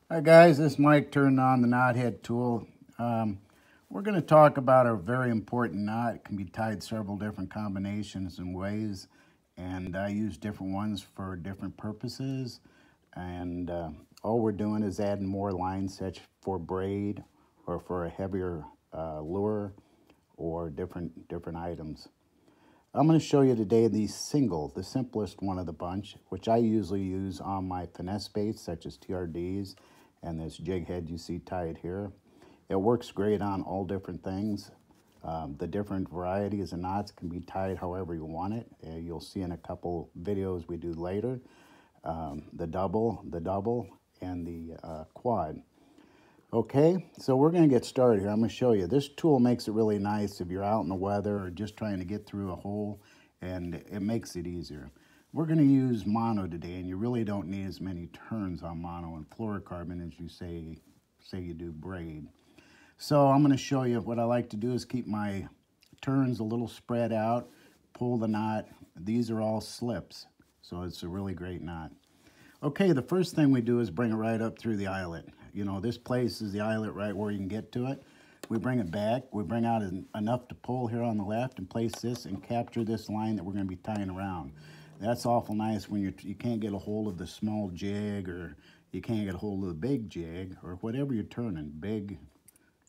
Hi guys, this is Mike turning on the Knothead tool. We're going to talk about a very important knot. It can be tied several different combinations and ways, and I use different ones for different purposes. And all we're doing is adding more lines, such for braid or for a heavier lure or different items. I'm going to show you today the simplest one of the bunch, which I usually use on my finesse baits such as TRDs and this jig head you see tied here. It works great on all different things. The different varieties of knots can be tied however you want it. You'll see in a couple videos we do later. The double, and the quad. Okay, so we're going to get started here. I'm going to show you. This tool makes it really nice if you're out in the weather or just trying to get through a hole, and it makes it easier. We're going to use mono today, and you really don't need as many turns on mono and fluorocarbon as you say you do braid. So I'm going to show you what I like to do is keep my turns a little spread out, pull the knot. These are all slips, so it's a really great knot. Okay, the first thing we do is bring it right up through the eyelet. You know, this place is the eyelet right where you can get to it. We bring it back, we bring out enough to pull here on the left and place this and capture this line that we're going to be tying around. That's awful nice when you can't get a hold of the small jig, or you can't get a hold of the big jig, or whatever you're turning, big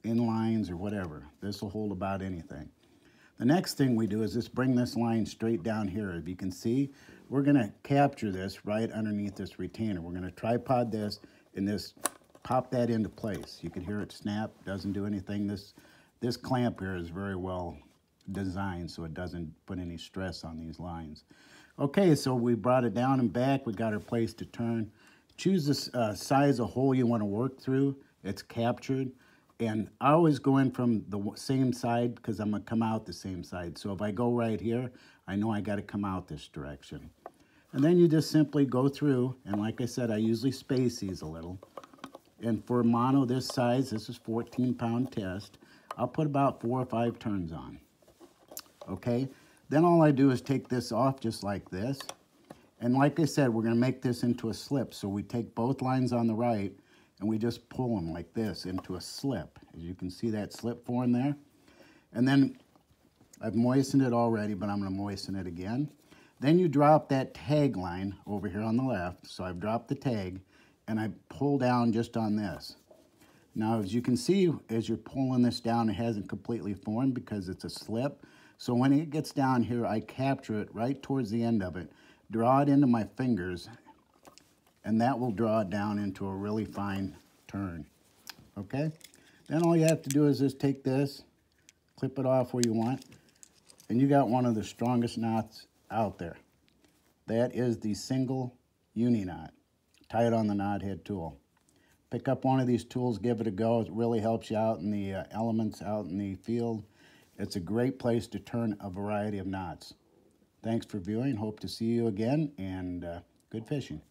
inlines or whatever. This will hold about anything. The next thing we do is just bring this line straight down here. If you can see, we're going to capture this right underneath this retainer. We're going to tripod this and just pop that into place. You can hear it snap, doesn't do anything. This clamp here is very well designed so it doesn't put any stress on these lines. Okay, so we brought it down and back. We got our place to turn. Choose the size of hole you want to work through. It's captured. And I always go in from the same side because I'm going to come out the same side. So if I go right here, I know I got to come out this direction. And then you just simply go through, and like I said, I usually space these a little. And for mono this size, this is 14-pound test, I'll put about 4 or 5 turns on. Okay? Then all I do is take this off just like this. And like I said, we're going to make this into a slip. So we take both lines on the right, and we just pull them like this into a slip. As you can see that slip form there. And then I've moistened it already, but I'm going to moisten it again. Then you drop that tag line over here on the left. So I've dropped the tag, and I pull down just on this. Now, as you can see, as you're pulling this down, it hasn't completely formed because it's a slip. So when it gets down here, I capture it right towards the end of it, draw it into my fingers, and that will draw it down into a really fine turn. Okay? Then all you have to do is just take this, clip it off where you want, and you got one of the strongest knots out there. That is the single uni knot. Tie it on the Knothead tool. Pick up one of these tools, give it a go. It really helps you out in the elements out in the field. It's a great place to turn a variety of knots. Thanks for viewing. Hope to see you again, and good fishing.